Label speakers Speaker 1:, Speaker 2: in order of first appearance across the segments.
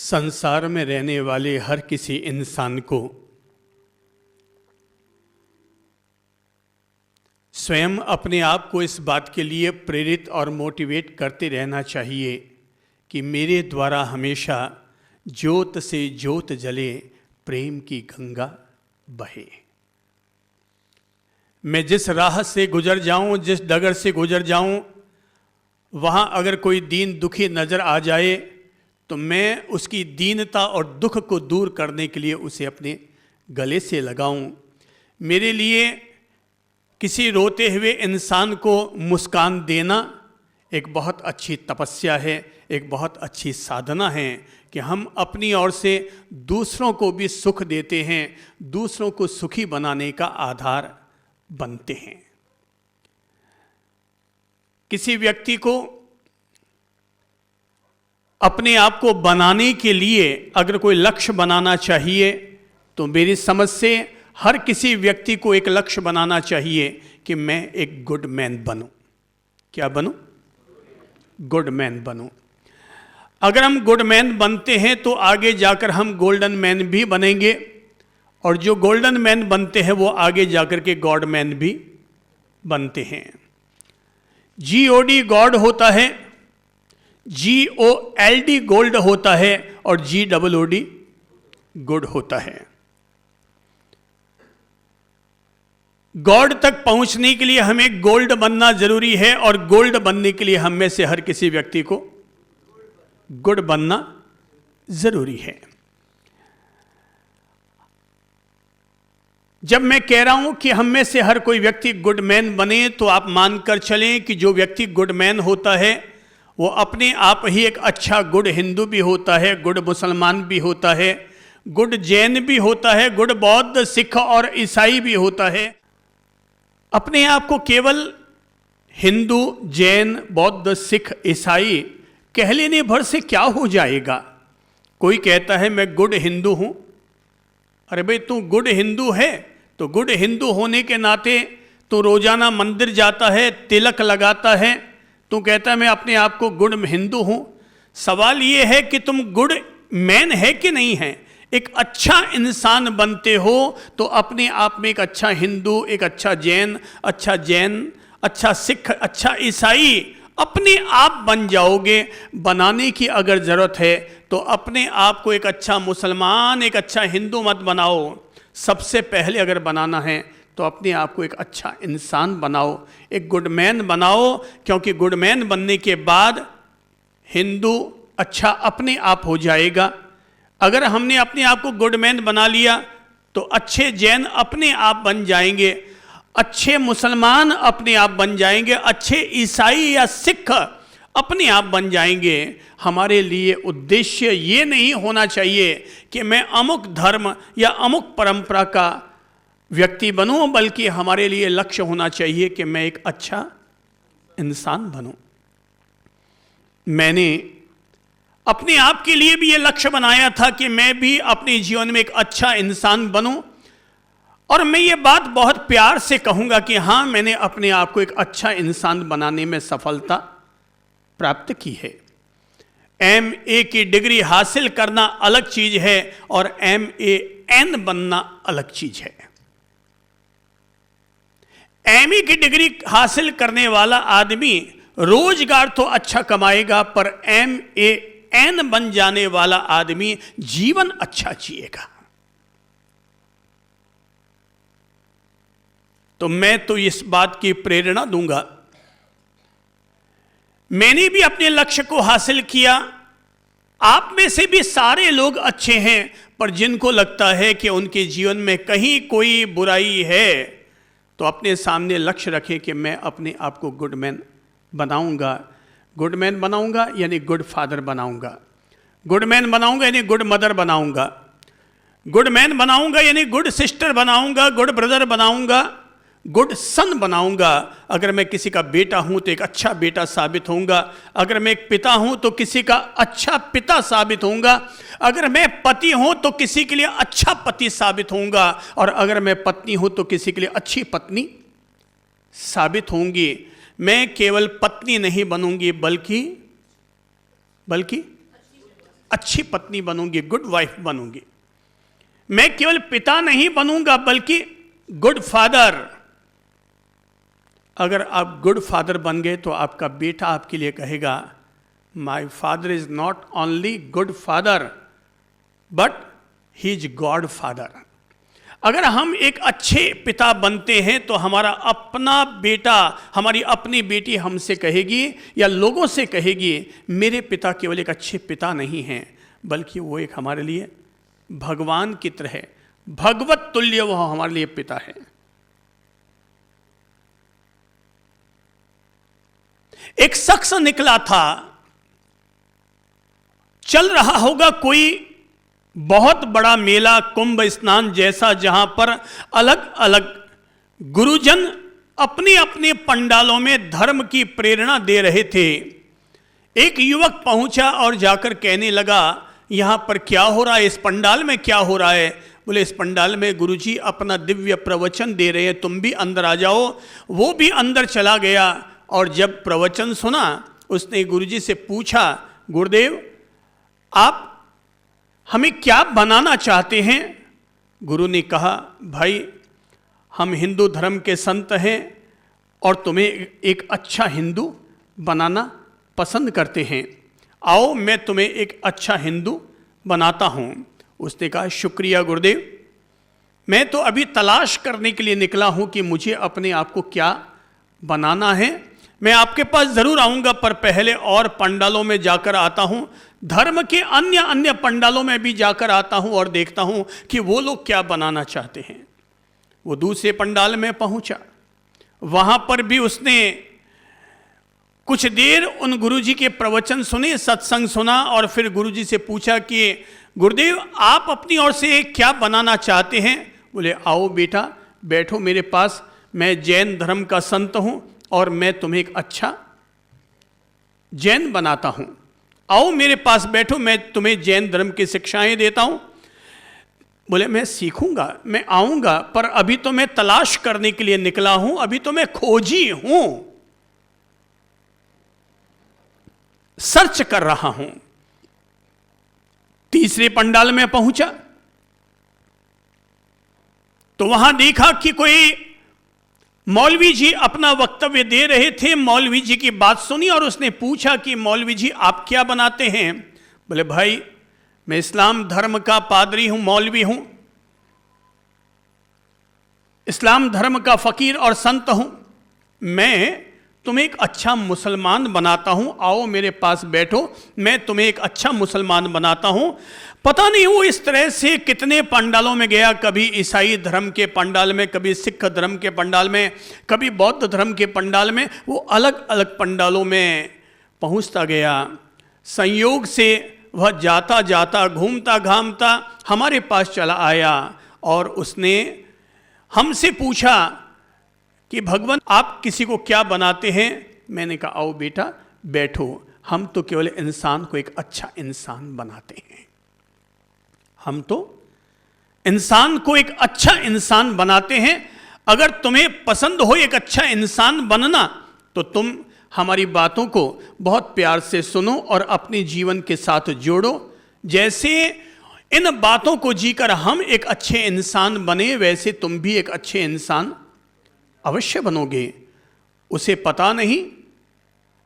Speaker 1: संसार में रहने वाले हर किसी इंसान को स्वयं अपने आप को इस बात के लिए प्रेरित और मोटिवेट करते रहना चाहिए कि मेरे द्वारा हमेशा ज्योत से ज्योत जले, प्रेम की गंगा बहे। मैं जिस राह से गुजर जाऊं, जिस डगर से गुजर जाऊं, वहां अगर कोई दीन दुखी नजर आ जाए तो मैं उसकी दीनता और दुख को दूर करने के लिए उसे अपने गले से लगाऊं। मेरे लिए किसी रोते हुए इंसान को मुस्कान देना एक बहुत अच्छी तपस्या है, एक बहुत अच्छी साधना है कि हम अपनी ओर से दूसरों को भी सुख देते हैं, दूसरों को सुखी बनाने का आधार बनते हैं। किसी व्यक्ति को अपने आप को बनाने के लिए अगर कोई लक्ष्य बनाना चाहिए तो मेरी समझ से हर किसी व्यक्ति को एक लक्ष्य बनाना चाहिए कि मैं एक गुड मैन बनूं। क्या बनूं? Good man बनूं। अगर हम गुड मैन बनते हैं तो आगे जाकर हम गोल्डन मैन भी बनेंगे, और जो गोल्डन मैन बनते हैं वो आगे जाकर के गॉड मैन भी बनते हैं। GOD गॉड होता है, GOLD गोल्ड होता है, और GOOD गुड होता है। गॉड तक पहुंचने के लिए हमें गोल्ड बनना जरूरी है, और गोल्ड बनने के लिए हम में से हर किसी व्यक्ति को गुड बनना जरूरी है। जब मैं कह रहा हूं कि हम में से हर कोई व्यक्ति गुड मैन बने, तो आप मानकर चलें कि जो व्यक्ति गुड मैन होता है वो अपने आप ही एक अच्छा गुड हिंदू भी होता है, गुड मुसलमान भी होता है, गुड जैन भी होता है, गुड बौद्ध, सिख और ईसाई भी होता है। अपने आप को केवल हिंदू, जैन, बौद्ध, सिख, ईसाई कह लेने भर से क्या हो जाएगा? कोई कहता है मैं गुड हिंदू हूं। अरे भाई, तू गुड हिंदू है तो गुड हिंदू होने के नाते तू रोजाना मंदिर जाता है, तिलक लगाता है, तू कहता है मैं अपने आप को गुड हिंदू हूं। सवाल यह है कि तुम गुड मैन है कि नहीं है। एक अच्छा इंसान बनते हो तो अपने आप में एक अच्छा हिंदू, एक अच्छा जैन, अच्छा सिख, अच्छा ईसाई अपने आप बन जाओगे। बनाने की अगर जरूरत है तो अपने आप को एक अच्छा मुसलमान, एक अच्छा हिंदू मत बनाओ। सबसे पहले अगर बनाना है तो अपने आप को एक अच्छा इंसान बनाओ, एक गुड मैन बनाओ, क्योंकि गुड मैन बनने के बाद हिंदू अच्छा अपने आप हो जाएगा। अगर हमने अपने आप को गुड मैन बना लिया तो अच्छे जैन अपने आप बन जाएंगे, अच्छे मुसलमान अपने आप बन जाएंगे, अच्छे ईसाई या सिख अपने आप बन जाएंगे। हमारे लिए उद्देश्य ये नहीं होना चाहिए कि मैं अमुक धर्म या अमुक परंपरा का व्यक्ति बनूं, बल्कि हमारे लिए लक्ष्य होना चाहिए कि मैं एक अच्छा इंसान बनूं। मैंने अपने आप के लिए भी ये लक्ष्य बनाया था कि मैं भी अपने जीवन में एक अच्छा इंसान बनूं, और मैं ये बात बहुत प्यार से कहूंगा कि हाँ, मैंने अपने आप को एक अच्छा इंसान बनाने में सफलता प्राप्त की है। MA की डिग्री हासिल करना अलग चीज है और MAN बनना अलग चीज है। MA की डिग्री हासिल करने वाला आदमी रोजगार तो अच्छा कमाएगा, पर MAN बन जाने वाला आदमी जीवन अच्छा जिएगा। तो मैं तो इस बात की प्रेरणा दूंगा। मैंने भी अपने लक्ष्य को हासिल किया। आप में से भी सारे लोग अच्छे हैं, पर जिनको लगता है कि उनके जीवन में कहीं कोई बुराई है तो अपने सामने लक्ष्य रखें कि मैं अपने आप को गुड मैन बनाऊंगा। गुड मैन बनाऊंगा यानी गुड फादर बनाऊंगा, गुड मैन बनाऊंगा यानी गुड मदर बनाऊंगा, गुड मैन बनाऊंगा यानी गुड सिस्टर बनाऊंगा, गुड ब्रदर बनाऊंगा, गुड सन बनाऊंगा। अगर मैं किसी का बेटा हूं तो एक अच्छा बेटा साबित होऊंगा, अगर मैं एक पिता हूं तो किसी का अच्छा पिता साबित होऊंगा, अगर मैं पति हूं तो किसी के लिए अच्छा पति साबित होऊंगा, और अगर मैं पत्नी हूं तो किसी के लिए अच्छी पत्नी साबित होंगी। मैं केवल पत्नी नहीं बनूंगी, बल्कि अच्छी पत्नी बनूंगी, गुड वाइफ बनूंगी। मैं केवल पिता नहीं बनूंगा बल्कि गुड फादर। अगर आप गुड फादर बन गए तो आपका बेटा आपके लिए कहेगा, my father is not only good father but he is God father. अगर हम एक अच्छे पिता बनते हैं तो हमारा अपना बेटा, हमारी अपनी बेटी हमसे कहेगी या लोगों से कहेगी, मेरे पिता केवल एक अच्छे पिता नहीं हैं बल्कि वो एक हमारे लिए भगवान की तरह, भगवत तुल्य वो हमारे लिए पिता है। एक शख्स निकला था, चल रहा होगा कोई बहुत बड़ा मेला, कुंभ स्नान जैसा, जहां पर अलग अलग गुरुजन अपने अपने पंडालों में धर्म की प्रेरणा दे रहे थे। एक युवक पहुंचा और जाकर कहने लगा, यहां पर क्या हो रहा है, इस पंडाल में क्या हो रहा है? बोले, इस पंडाल में गुरुजी अपना दिव्य प्रवचन दे रहे हैं, तुम भी अंदर आ जाओ। वो भी अंदर चला गया और जब प्रवचन सुना उसने गुरुजी से पूछा, गुरुदेव आप हमें क्या बनाना चाहते हैं? गुरु ने कहा, भाई हम हिंदू धर्म के संत हैं और तुम्हें एक अच्छा हिंदू बनाना पसंद करते हैं, आओ मैं तुम्हें एक अच्छा हिंदू बनाता हूं। उसने कहा, शुक्रिया गुरुदेव, मैं तो अभी तलाश करने के लिए निकला हूं कि मुझे अपने आप को क्या बनाना है। मैं आपके पास जरूर आऊंगा पर पहले और पंडालों में जाकर आता हूं, धर्म के अन्य अन्य पंडालों में भी जाकर आता हूं और देखता हूं कि वो लोग क्या बनाना चाहते हैं। वो दूसरे पंडाल में पहुंचा, वहां पर भी उसने कुछ देर उन गुरुजी के प्रवचन सुने, सत्संग सुना और फिर गुरुजी से पूछा कि गुरुदेव आप अपनी ओर से क्या बनाना चाहते हैं? बोले, आओ बेटा बैठो मेरे पास, मैं जैन धर्म का संत हूं और मैं तुम्हें एक अच्छा जैन बनाता हूं, आओ मेरे पास बैठो, मैं तुम्हें जैन धर्म की शिक्षाएं देता हूं। बोले, मैं सीखूंगा, मैं आऊंगा, पर अभी तो मैं तलाश करने के लिए निकला हूं, अभी तो मैं खोजी हूं, सर्च कर रहा हूं। तीसरे पंडाल में पहुंचा तो वहां देखा कि कोई मौलवी जी अपना वक्तव्य दे रहे थे। मौलवी जी की बात सुनी और उसने पूछा कि मौलवी जी आप क्या बनाते हैं? बोले, भाई मैं इस्लाम धर्म का पादरी हूं, मौलवी हूं, इस्लाम धर्म का फकीर और संत हूं, मैं तुम्हें एक अच्छा मुसलमान बनाता हूं, आओ मेरे पास बैठो, मैं तुम्हें एक अच्छा मुसलमान बनाता हूं। पता नहीं वो इस तरह से कितने पंडालों में गया, कभी ईसाई धर्म के पंडाल में, कभी सिख धर्म के पंडाल में, कभी बौद्ध धर्म के पंडाल में, वो अलग अलग पंडालों में पहुंचता गया। संयोग से वह जाता जाता घूमता घामता हमारे पास चला आया और उसने हमसे पूछा कि भगवान आप किसी को क्या बनाते हैं? मैंने कहा, आओ बेटा बैठो, हम तो केवल इंसान को एक अच्छा इंसान बनाते हैं, हम तो इंसान को एक अच्छा इंसान बनाते हैं। अगर तुम्हें पसंद हो एक अच्छा इंसान बनना तो तुम हमारी बातों को बहुत प्यार से सुनो और अपने जीवन के साथ जोड़ो। जैसे इन बातों को जीकर हम एक अच्छे इंसान बने, वैसे तुम भी एक अच्छे इंसान अवश्य बनोगे। उसे पता नहीं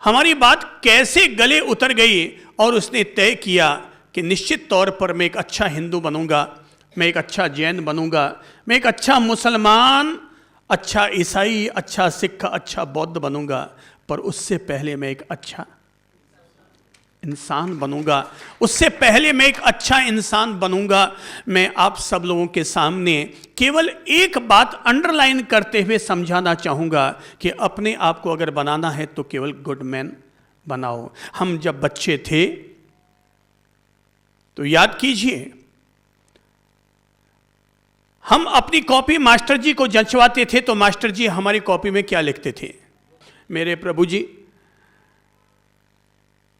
Speaker 1: हमारी बात कैसे गले उतर गई और उसने तय किया कि निश्चित तौर पर मैं एक अच्छा हिंदू बनूंगा, मैं एक अच्छा जैन बनूंगा, मैं एक अच्छा मुसलमान, अच्छा ईसाई, अच्छा सिख, अच्छा बौद्ध बनूंगा, पर उससे पहले मैं एक अच्छा इंसान बनूंगा, उससे पहले मैं एक अच्छा इंसान बनूंगा। मैं आप सब लोगों के सामने केवल एक बात अंडरलाइन करते हुए समझाना चाहूंगा कि अपने आप को अगर बनाना है तो केवल गुड मैन बनाओ। हम जब बच्चे थे तो याद कीजिए, हम अपनी कॉपी मास्टर जी को जंचवाते थे तो मास्टर जी हमारी कॉपी में क्या लिखते थे? मेरे प्रभु जी,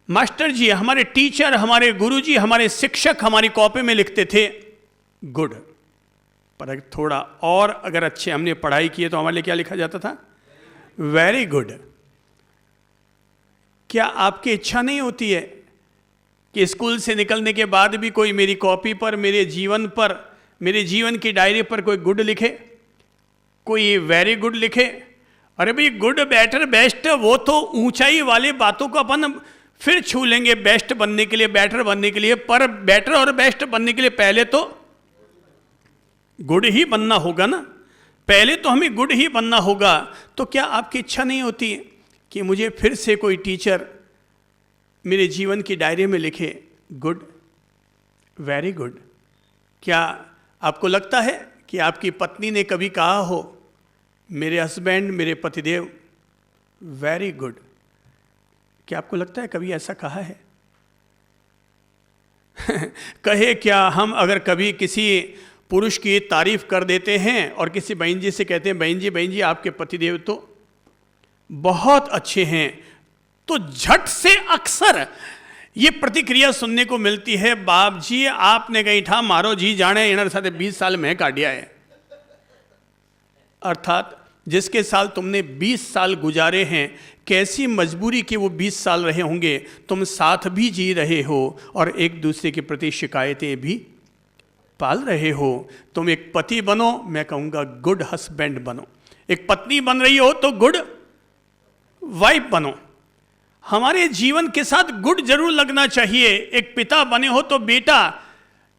Speaker 1: मास्टर जी, हमारे टीचर, हमारे गुरुजी, हमारे शिक्षक हमारी कॉपी में लिखते थे गुड, पर अगर थोड़ा और अगर अच्छे हमने पढ़ाई की तो हमारे लिए क्या लिखा जाता था? Very good. क्या आपकी इच्छा नहीं होती है कि स्कूल से निकलने के बाद भी कोई मेरी कॉपी पर, मेरे जीवन की डायरी पर कोई गुड लिखे, कोई वेरी गुड लिखे। अरे भाई, गुड, बेटर, बेस्ट, वो तो ऊंचाई वाली बातों को अपन फिर छू लेंगे बेस्ट बनने के लिए, बेटर बनने के लिए। पर बेटर और बेस्ट बनने के लिए पहले तो गुड ही बनना होगा ना, पहले तो हमें गुड ही बनना होगा। तो क्या आपकी इच्छा नहीं होती कि मुझे फिर से कोई टीचर मेरे जीवन की डायरी में लिखे गुड, वेरी गुड? क्या आपको लगता है कि आपकी पत्नी ने कभी कहा हो, मेरे हस्बैंड, मेरे पतिदेव, वेरी गुड? क्या आपको लगता है कभी ऐसा कहा है? कहे क्या हम अगर कभी किसी पुरुष की तारीफ कर देते हैं और किसी बहन जी से कहते हैं, बहन जी आपके पतिदेव तो बहुत अच्छे हैं, तो झट से अक्सर ये प्रतिक्रिया सुनने को मिलती है, बाप जी आपने कहीं ठा मारो जी जाने इनर साथे 20 साल में काटिया है। अर्थात जिसके साल तुमने 20 साल गुजारे हैं, कैसी मजबूरी के वो 20 साल रहे होंगे, तुम साथ भी जी रहे हो और एक दूसरे के प्रति शिकायतें भी पाल रहे हो। तुम एक पति बनो, मैं कहूँगा गुड हस्बैंड बनो। एक पत्नी बन रही हो तो गुड वाइफ बनो। हमारे जीवन के साथ गुड जरूर लगना चाहिए। एक पिता बने हो तो बेटा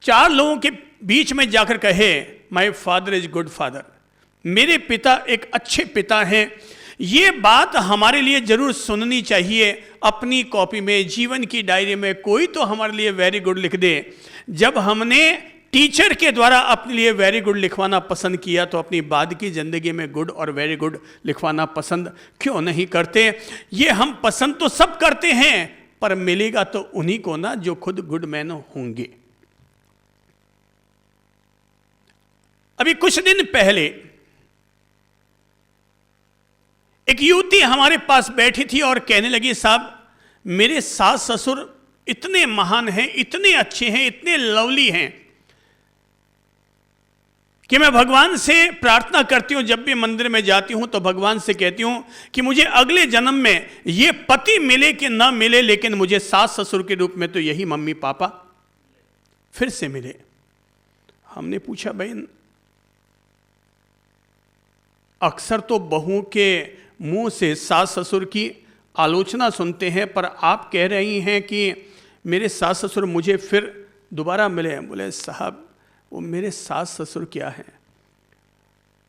Speaker 1: 4 लोगों के बीच में जाकर कहे, my father is good father, मेरे पिता एक अच्छे पिता हैं। ये बात हमारे लिए जरूर सुननी चाहिए। अपनी कॉपी में, जीवन की डायरी में कोई तो हमारे लिए वेरी गुड लिख दे। जब हमने टीचर के द्वारा अपने लिए वेरी गुड लिखवाना पसंद किया, तो अपनी बाद की ज़िंदगी में गुड और वेरी गुड लिखवाना पसंद क्यों नहीं करते? ये हम पसंद तो सब करते हैं, पर मिलेगा तो उन्हीं को ना जो खुद गुड मैन होंगे। अभी कुछ दिन पहले एक युवती हमारे पास बैठी थी और कहने लगी, साहब मेरे सास ससुर इतने महान हैं, इतने अच्छे हैं, इतने लवली हैं कि मैं भगवान से प्रार्थना करती हूं, जब भी मंदिर में जाती हूं तो भगवान से कहती हूं कि मुझे अगले जन्म में ये पति मिले कि ना मिले, लेकिन मुझे सास ससुर के रूप में तो यही मम्मी पापा फिर से मिले। हमने पूछा, बहन अक्सर तो बहुओं के मुंह से सास ससुर की आलोचना सुनते हैं, पर आप कह रही हैं कि मेरे सास ससुर मुझे फिर दोबारा मिले। बोले, साहब वो मेरे सास ससुर क्या हैं,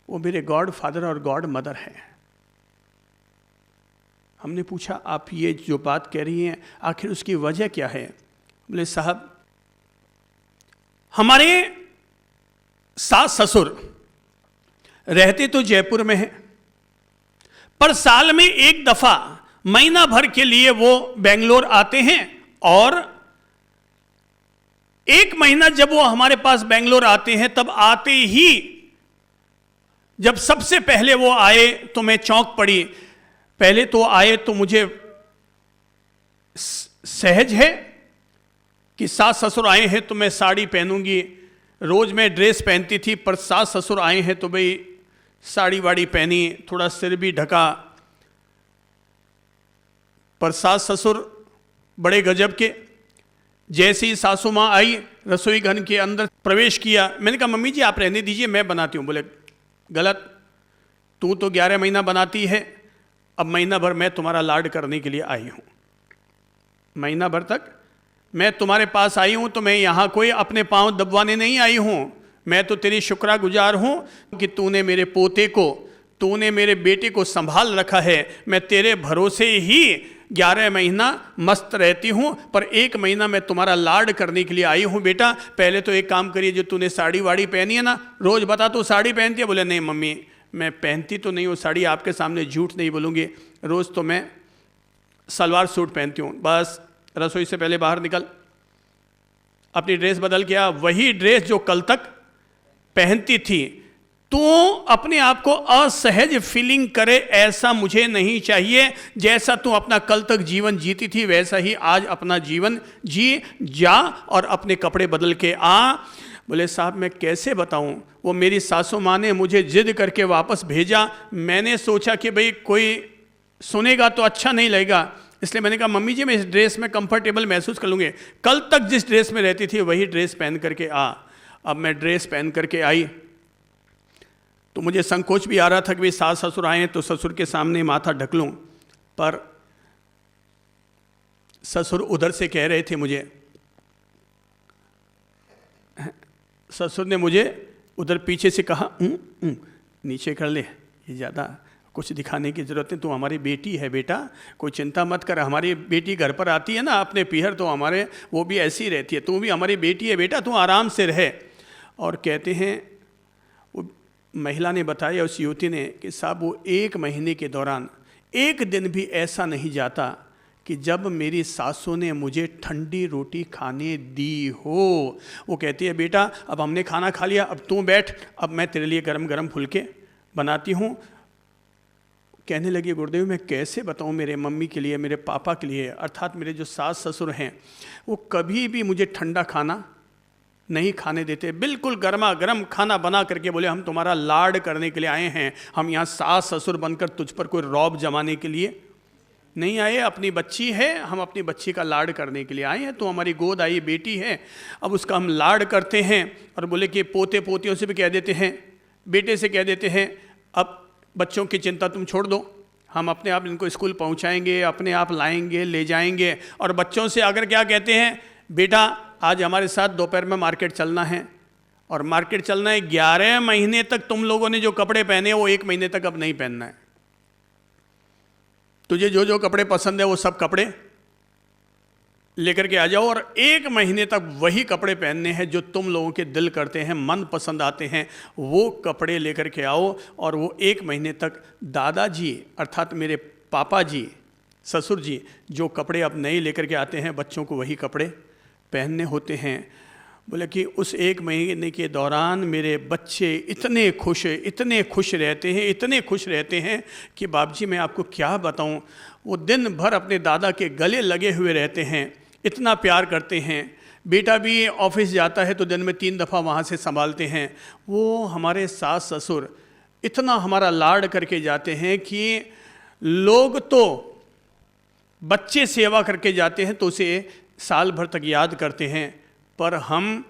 Speaker 1: वो मेरे गॉड फादर और गॉड मदर हैं। हमने पूछा, आप ये जो बात कह रही हैं आखिर उसकी वजह क्या है? बोले, साहब हमारे सास ससुर रहते तो जयपुर में हैं, पर साल में एक दफा महीना भर के लिए वो बेंगलोर आते हैं, और एक महीना जब वो हमारे पास बेंगलोर आते हैं, तब आते ही जब सबसे पहले वो आए तो मैं चौंक पड़ी। पहले तो आए तो मुझे सहज है कि सास ससुर आए हैं तो मैं साड़ी पहनूंगी, रोज मैं ड्रेस पहनती थी, पर सास ससुर आए हैं तो भाई साड़ी वाड़ी पहनी, थोड़ा सिर भी ढका। पर सास ससुर बड़े गजब के। जैसे ही सासू माँ आई, रसोई घर के अंदर प्रवेश किया, मैंने कहा, मम्मी जी आप रहने दीजिए, मैं बनाती हूँ। बोले, गलत, तू तो 11 महीना बनाती है, अब महीना भर मैं तुम्हारा लाड करने के लिए आई हूँ। महीना भर तक मैं तुम्हारे पास आई हूँ, तो मैं यहाँ कोई अपने पाँव दबवाने नहीं आई हूँ। मैं तो तेरी शुक्रगुजार हूँ कि तूने मेरे पोते को, तूने मेरे बेटे को संभाल रखा है। मैं तेरे भरोसे ही 11 महीना मस्त रहती हूँ, पर 1 महीना मैं तुम्हारा लाड करने के लिए आई हूँ। बेटा पहले तो एक काम करिए, जो तूने साड़ी वाड़ी पहनी है ना, रोज़ बता तू साड़ी पहनती है? बोले, नहीं मम्मी मैं पहनती तो नहीं हूँ साड़ी, आपके सामने झूठ नहीं बोलूँगी, रोज़ तो मैं सलवार सूट पहनती हूँ। बस रसोई से पहले बाहर निकल, अपनी ड्रेस बदल के आ, वही ड्रेस जो कल तक पहनती थी। तो अपने आप को असहज फीलिंग करे, ऐसा मुझे नहीं चाहिए। जैसा तू अपना कल तक जीवन जीती थी, वैसा ही आज अपना जीवन जी जा और अपने कपड़े बदल के आ। बोले, साहब मैं कैसे बताऊं, वो मेरी सासू माँ ने मुझे जिद करके वापस भेजा। मैंने सोचा कि भाई कोई सुनेगा तो अच्छा नहीं लगेगा, इसलिए मैंने कहा मम्मी जी मैं इस ड्रेस में कंफर्टेबल महसूस कर लूँगी। कल तक जिस ड्रेस में रहती थी वही ड्रेस पहन करके आ। अब मैं ड्रेस पहन करके आई तो मुझे संकोच भी आ रहा था कि भाई सास ससुर आए तो ससुर के सामने माथा ढक लूँ, पर ससुर उधर से कह रहे थे मुझे, ससुर ने मुझे उधर पीछे से कहा नीचे कर ले, ये ज़्यादा कुछ दिखाने की ज़रूरत नहीं, तू हमारी बेटी है बेटा, कोई चिंता मत कर। हमारी बेटी घर पर आती है ना अपने पीहर तो हमारे वो भी ऐसी रहती है, तू भी हमारी बेटी है बेटा, तू आराम से रहे। और कहते हैं वो महिला ने बताया उस युवती ने कि साहब वो 1 महीने के दौरान एक दिन भी ऐसा नहीं जाता कि जब मेरी सासों ने मुझे ठंडी रोटी खाने दी हो। वो कहती है बेटा अब हमने खाना खा लिया, अब तू बैठ, अब मैं तेरे लिए गरम गरम फुलके बनाती हूँ। कहने लगी गुरुदेव मैं कैसे बताऊँ मेरे मम्मी के लिए, मेरे पापा के लिए, अर्थात मेरे जो सास ससुर हैं वो कभी भी मुझे ठंडा खाना नहीं खाने देते, बिल्कुल गर्मा गर्म खाना बना करके बोले हम तुम्हारा लाड करने के लिए आए हैं, हम यहाँ सास ससुर बनकर तुझ पर कोई रौब जमाने के लिए नहीं आए, अपनी बच्ची है, हम अपनी बच्ची का लाड करने के लिए आए हैं, तो हमारी गोद आई बेटी है, अब उसका हम लाड करते हैं। और बोले कि पोते पोतियों से भी कह देते हैं, बेटे से कह देते हैं अब बच्चों की चिंता तुम छोड़ दो, हम अपने आप इनको स्कूल पहुंचाएंगे, अपने आप लाएंगे ले जाएंगे। और बच्चों से अगर क्या कहते हैं बेटा आज हमारे साथ दोपहर में मार्केट चलना है, और मार्केट चलना है 11 महीने तक तुम लोगों ने जो कपड़े पहने वो 1 महीने तक अब नहीं पहनना है, तुझे जो जो कपड़े पसंद है वो सब कपड़े लेकर के आ जाओ, और 1 महीने तक वही कपड़े पहनने हैं जो तुम लोगों के दिल करते हैं, मन पसंद आते हैं, वो कपड़े लेकर के आओ। और वो 1 महीने तक दादाजी अर्थात मेरे पापा जी ससुर जी जो कपड़े अब नए लेकर के आते हैं बच्चों को वही कपड़े पहनने होते हैं। बोले कि उस 1 महीने के दौरान मेरे बच्चे इतने खुश रहते हैं, इतने खुश रहते हैं कि बाप जी मैं आपको क्या बताऊं, वो दिन भर अपने दादा के गले लगे हुए रहते हैं, इतना प्यार करते हैं। बेटा भी ऑफिस जाता है तो दिन में 3 दफ़ा वहाँ से संभालते हैं। वो हमारे सास ससुर इतना हमारा लाड करके जाते हैं कि लोग तो बच्चे सेवा करके जाते हैं तो उसे साल भर तक याद करते हैं, पर हम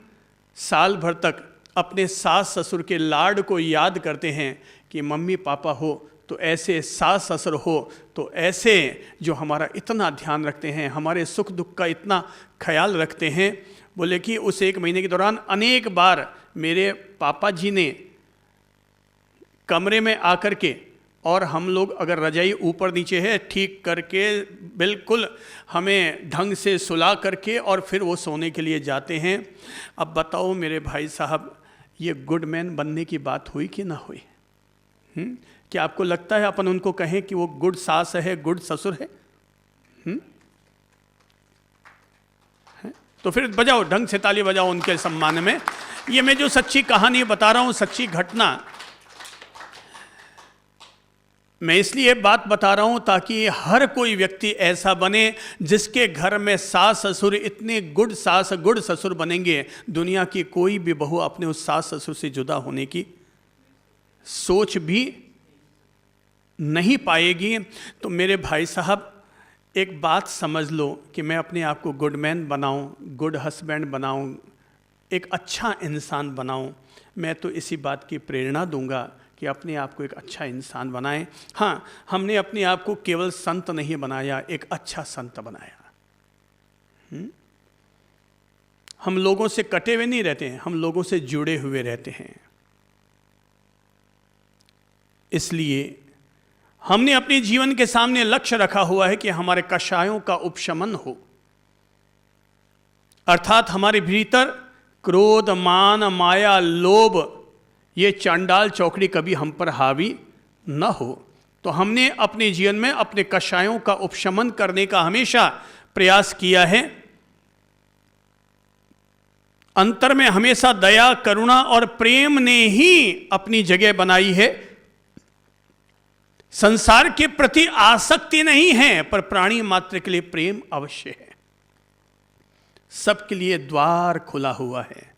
Speaker 1: साल भर तक अपने सास ससुर के लाड को याद करते हैं कि मम्मी पापा हो तो ऐसे, सास ससुर हो तो ऐसे, जो हमारा इतना ध्यान रखते हैं, हमारे सुख दुख का इतना ख्याल रखते हैं। बोले कि उस 1 महीने के दौरान अनेक बार मेरे पापा जी ने कमरे में आकर के, और हम लोग अगर रजाई ऊपर नीचे है ठीक करके बिल्कुल हमें ढंग से सुला करके और फिर वो सोने के लिए जाते हैं। अब बताओ मेरे भाई साहब ये गुड मैन बनने की बात हुई कि ना हुई? क्या आपको लगता है अपन उनको कहें कि वो गुड सास है, गुड ससुर है? तो फिर बजाओ, ढंग से ताली बजाओ उनके सम्मान में। ये मैं जो सच्ची कहानी बता रहा हूं, सच्ची घटना, मैं इसलिए बात बता रहा हूं ताकि हर कोई व्यक्ति ऐसा बने जिसके घर में सास ससुर इतने गुड सास गुड ससुर बनेंगे, दुनिया की कोई भी बहू अपने उस सास ससुर से जुदा होने की सोच भी नहीं पाएगी। तो मेरे भाई साहब एक बात समझ लो कि मैं अपने आप को गुड मैन बनाऊं, गुड हस्बैंड बनाऊं, एक अच्छा इंसान बनाऊं, मैं तो इसी बात की प्रेरणा दूंगा कि अपने आप को एक अच्छा इंसान बनाएं। हाँ, हमने अपने आप को केवल संत नहीं बनाया, एक अच्छा संत बनाया। हम लोगों से कटे हुए नहीं रहते हैं, हम लोगों से जुड़े हुए रहते हैं। इसलिए हमने अपने जीवन के सामने लक्ष्य रखा हुआ है कि हमारे कषायों का उपशमन हो, अर्थात हमारे भीतर क्रोध मान माया लोभ ये चांडाल चौकड़ी कभी हम पर हावी न हो। तो हमने अपने जीवन में अपने कषायों का उपशमन करने का हमेशा प्रयास किया है। अंतर में हमेशा दया करुणा और प्रेम ने ही अपनी जगह बनाई है। संसार के प्रति आसक्ति नहीं है, पर प्राणी मात्र के लिए प्रेम अवश्य है। सबके लिए द्वार खुला हुआ है।